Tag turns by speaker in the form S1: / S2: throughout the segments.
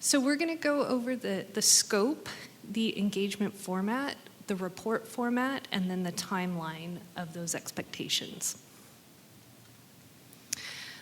S1: So we're going to go over the scope, the engagement format, the report format, and then the timeline of those expectations.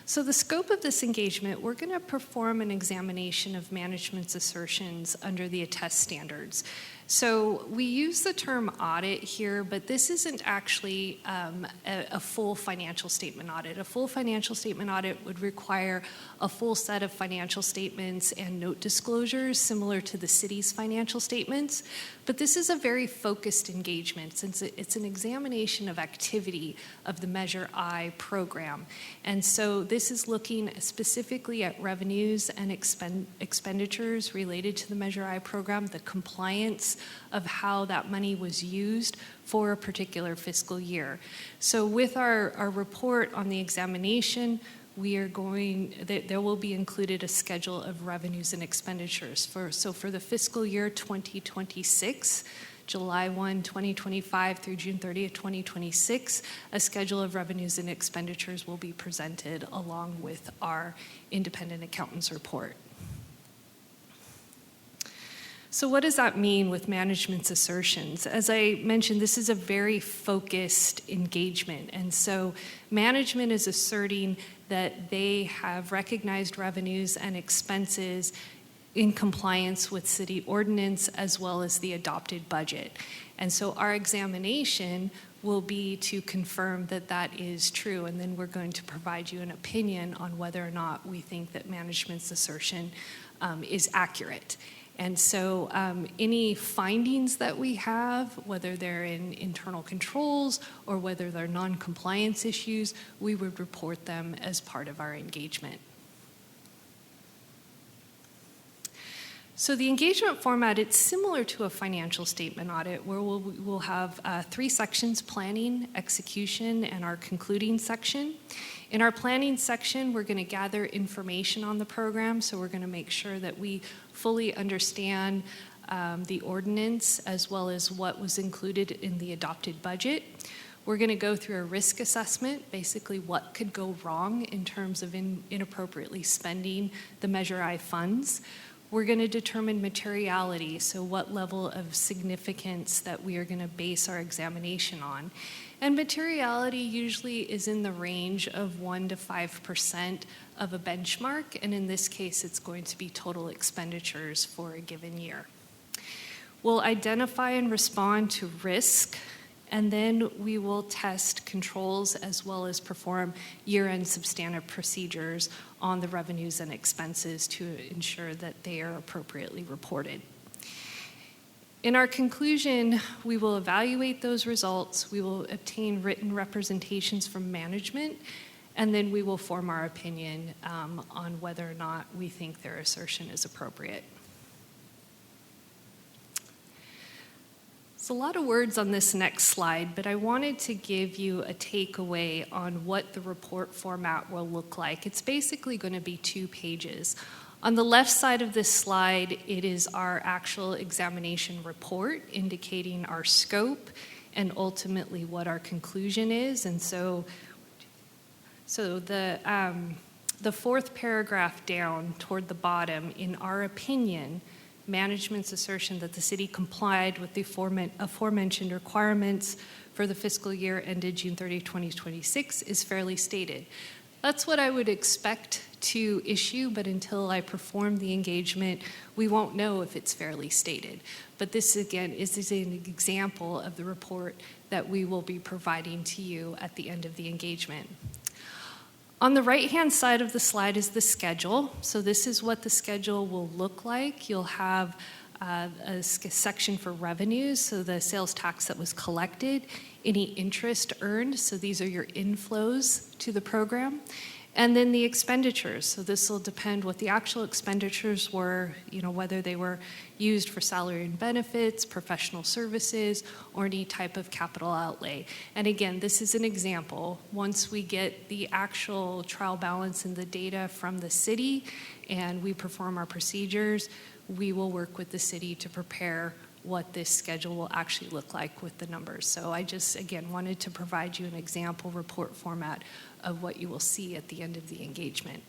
S1: So the scope of this engagement, we're going to perform an examination of management's assertions under the attest standards. So we use the term audit here, but this isn't actually a full financial statement audit. A full financial statement audit would require a full set of financial statements and note disclosures similar to the city's financial statements. But this is a very focused engagement since it's an examination of activity of the Measure I program. And so this is looking specifically at revenues and expenditures related to the Measure I program, the compliance of how that money was used for a particular fiscal year. So with our report on the examination, there will be included a schedule of revenues and expenditures. So for the fiscal year 2026, July 1, 2025 through June 30th, 2026, a schedule of revenues and expenditures will be presented along with our independent accountant's report. So what does that mean with management's assertions? As I mentioned, this is a very focused engagement. And so management is asserting that they have recognized revenues and expenses in compliance with city ordinance as well as the adopted budget. And so our examination will be to confirm that that is true. And then we're going to provide you an opinion on whether or not we think that management's assertion is accurate. And so any findings that we have, whether they're in internal controls or whether they're non-compliance issues, we would report them as part of our engagement. So the engagement format, it's similar to a financial statement audit where we'll have 3 sections: planning, execution, and our concluding section. In our planning section, we're going to gather information on the program, so we're going to make sure that we fully understand the ordinance as well as what was included in the adopted budget. We're going to go through a risk assessment, basically what could go wrong in terms of inappropriately spending the Measure I funds. We're going to determine materiality, so what level of significance that we are going to base our examination on. And materiality usually is in the range of 1 to 5% of a benchmark, and in this case, it's going to be total expenditures for a given year. We'll identify and respond to risk, and then we will test controls as well as perform year-end substantive procedures on the revenues and expenses to ensure that they are appropriately reported. In our conclusion, we will evaluate those results, we will obtain written representations from management, and then we will form our opinion on whether or not we think their assertion is appropriate. It's a lot of words on this next slide, but I wanted to give you a takeaway on what the report format will look like. It's basically going to be 2 pages. On the left side of this slide, it is our actual examination report indicating our scope and ultimately what our conclusion is. And so the 4th paragraph down toward the bottom, in our opinion, management's assertion that the city complied with the aforementioned requirements for the fiscal year ended June 30, 2026 is fairly stated. That's what I would expect to issue, but until I perform the engagement, we won't know if it's fairly stated. But this, again, is an example of the report that we will be providing to you at the end of the engagement. On the right-hand side of the slide is the schedule. So this is what the schedule will look like. You'll have a section for revenues, so the sales tax that was collected, any interest earned, so these are your inflows to the program, and then the expenditures. So this will depend what the actual expenditures were, whether they were used for salary and benefits, professional services, or any type of capital outlay. And again, this is an example. Once we get the actual trial balance and the data from the city and we perform our procedures, we will work with the city to prepare what this schedule will actually look like with the numbers. So I just, again, wanted to provide you an example report format of what you will see at the end of the engagement.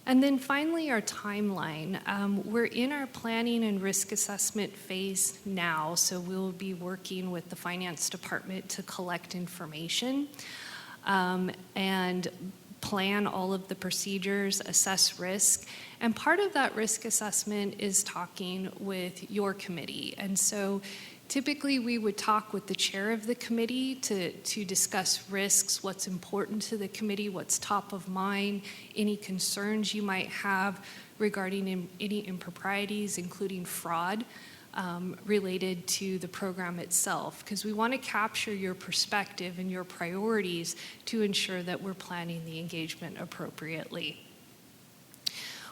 S1: And then finally, our timeline. We're in our planning and risk assessment phase now, so we'll be working with the finance department to collect information and plan all of the procedures, assess risk. And part of that risk assessment is talking with your committee. And so typically we would talk with the chair of the committee to discuss risks, what's important to the committee, what's top of mind, any concerns you might have regarding any improprieties, including fraud, related to the program itself, because we want to capture your perspective and your priorities to ensure that we're planning the engagement appropriately.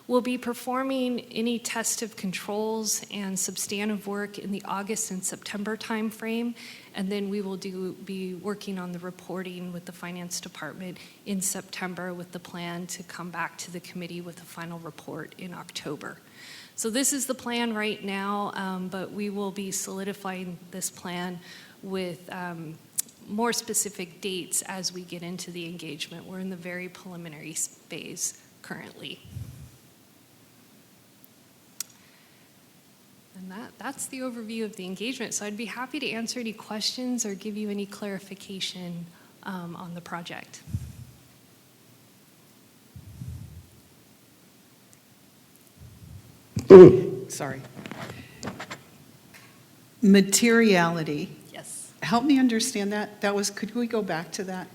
S1: We'll be performing any test of controls and substantive work in the August and September timeframe, and then we will be working on the reporting with the finance department in September with the plan to come back to the committee with a final report in October. So this is the plan right now, but we will be solidifying this plan with more specific dates as we get into the engagement. We're in the very preliminary phase currently. And that's the overview of the engagement. So I'd be happy to answer any questions or give you any clarification on the project.
S2: Sorry. Materiality.
S1: Yes.
S2: Help me understand that. Could we go back to that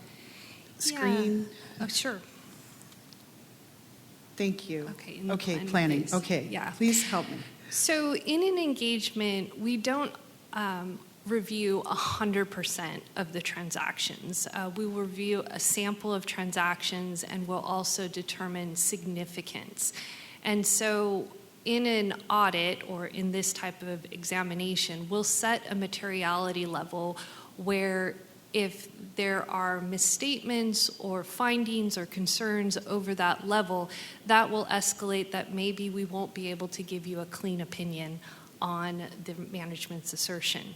S2: screen?
S1: Yeah. Oh, sure.
S2: Thank you.
S1: Okay.
S2: Okay, planning.
S1: Phase.
S2: Okay.
S1: Yeah.
S2: Please help me.
S1: So in an engagement, we don't review 100% of the transactions. We will review a sample of transactions and we'll also determine significance. And so in an audit or in this type of examination, we'll set a materiality level where if there are misstatements or findings or concerns over that level, that will escalate that maybe we won't be able to give you a clean opinion on the management's assertion.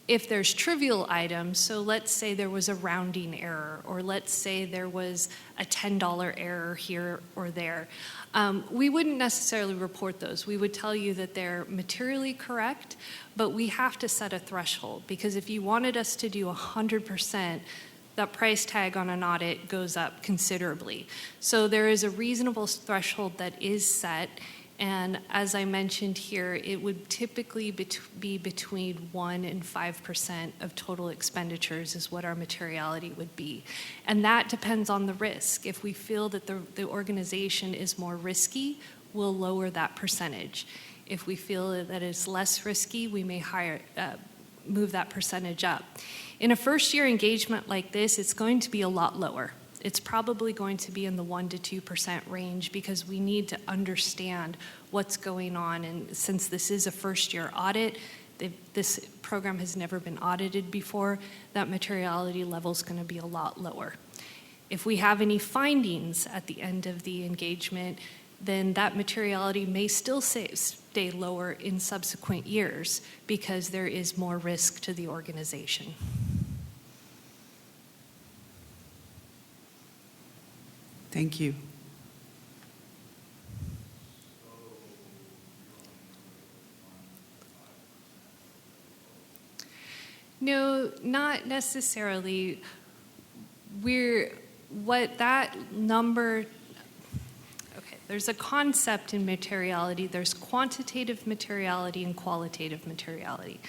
S1: If there's trivial items, so let's say there was a rounding error, or let's say there was a $10 error here or there, we wouldn't necessarily report those. We would tell you that they're materially correct, but we have to set a threshold, because if you wanted us to do 100%, that price tag on an audit goes up considerably. So there is a reasonable threshold that is set. And as I mentioned here, it would typically be between 1% and 5% of total expenditures is what our materiality would be. And that depends on the risk. If we feel that the organization is more risky, we'll lower that percentage. If we feel that it's less risky, we may move that percentage up. In a first-year engagement like this, it's going to be a lot lower. It's probably going to be in the 1% to 2% range, because we need to understand what's going on. And since this is a first-year audit, this program has never been audited before, that materiality level is going to be a lot lower. If we have any findings at the end of the engagement, then that materiality may still stay lower in subsequent years, because there is more risk to the organization.
S2: Thank you.
S1: No, not necessarily. There's a concept in materiality. There's quantitative materiality and qualitative materiality.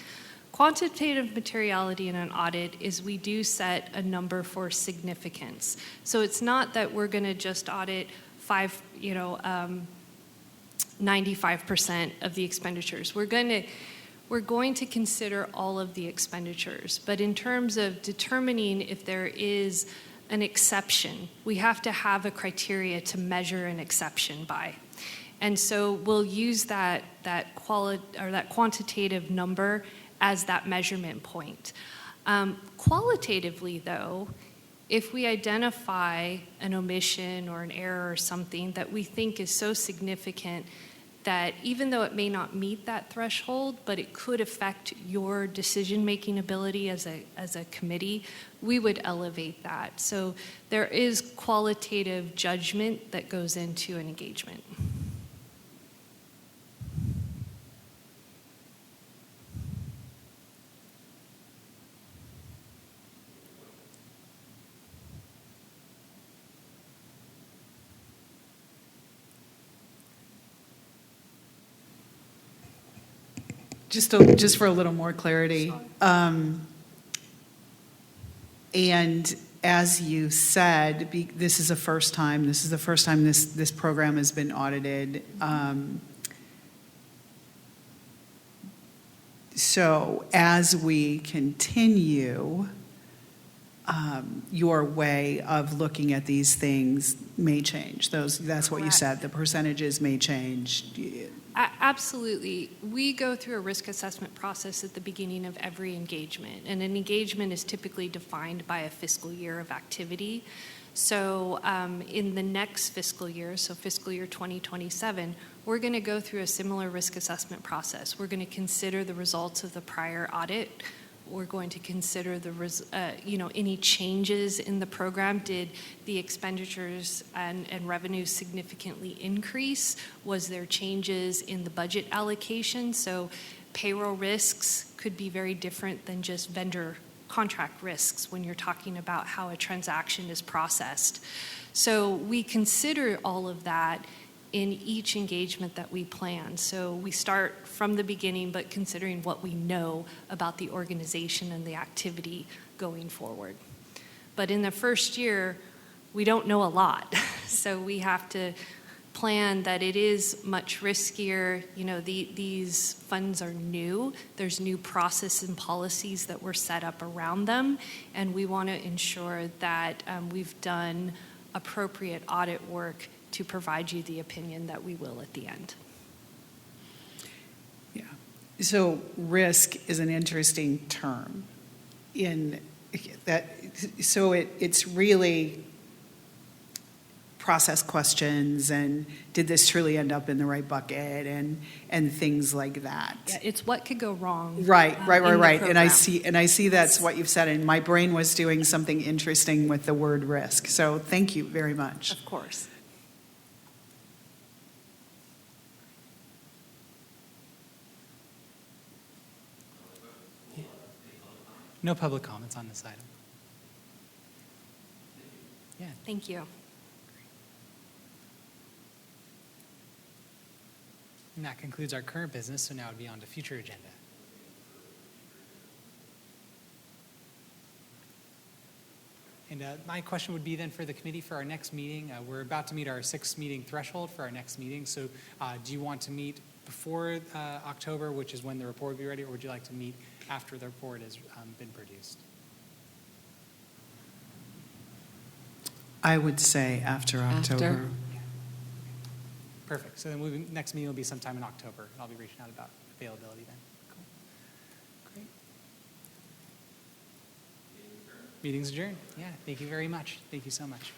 S1: Quantitative materiality in an audit is we do set a number for significance. So it's not that we're going to just audit 95% of the expenditures. We're going to consider all of the expenditures. But in terms of determining if there is an exception, we have to have a criteria to measure an exception by. And so we'll use that quantitative number as that measurement point. Qualitatively, though, if we identify an omission or an error or something that we think is so significant that even though it may not meet that threshold, but it could affect your decision-making ability as a committee, we would elevate that. So there is qualitative judgment that goes into an engagement.
S2: Just for a little more clarity. And as you said, this is the first time this program has been audited. So as we continue, your way of looking at these things may change. That's what you said. The percentages may change.
S1: Absolutely. We go through a risk assessment process at the beginning of every engagement, and an engagement is typically defined by a fiscal year of activity. So in the next fiscal year, so fiscal year 2027, we're going to go through a similar risk assessment process. We're going to consider the results of the prior audit. We're going to consider any changes in the program. Did the expenditures and revenues significantly increase? Was there changes in the budget allocation? So payroll risks could be very different than just vendor contract risks when you're talking about how a transaction is processed. So we consider all of that in each engagement that we plan. So we start from the beginning, but considering what we know about the organization and the activity going forward. But in the first year, we don't know a lot. So we have to plan that it is much riskier. These funds are new. There's new process and policies that were set up around them. And we want to ensure that we've done appropriate audit work to provide you the opinion that we will at the end.
S2: Yeah. So risk is an interesting term in that. So it's really process questions and did this truly end up in the right bucket and things like that.
S1: Yeah, it's what could go wrong.
S2: Right. And I
S1: program.
S2: see that's what you've said, and my brain was doing something interesting with the word risk. So thank you very much.
S1: Of course.
S3: No public comments on this item. Yeah.
S1: Thank you.
S3: And that concludes our current business, so now it'd be on to future agenda. And my question would be then for the committee for our next meeting. We're about to meet our 6 meeting threshold for our next meeting. So do you want to meet before October, which is when the report will be ready, or would you like to meet after the report has been produced?
S2: I would say after October.
S3: Perfect. So then next meeting will be sometime in October. I'll be reaching out about availability then. Cool. Great. Meeting's adjourned. Yeah, thank you very much. Thank you so much.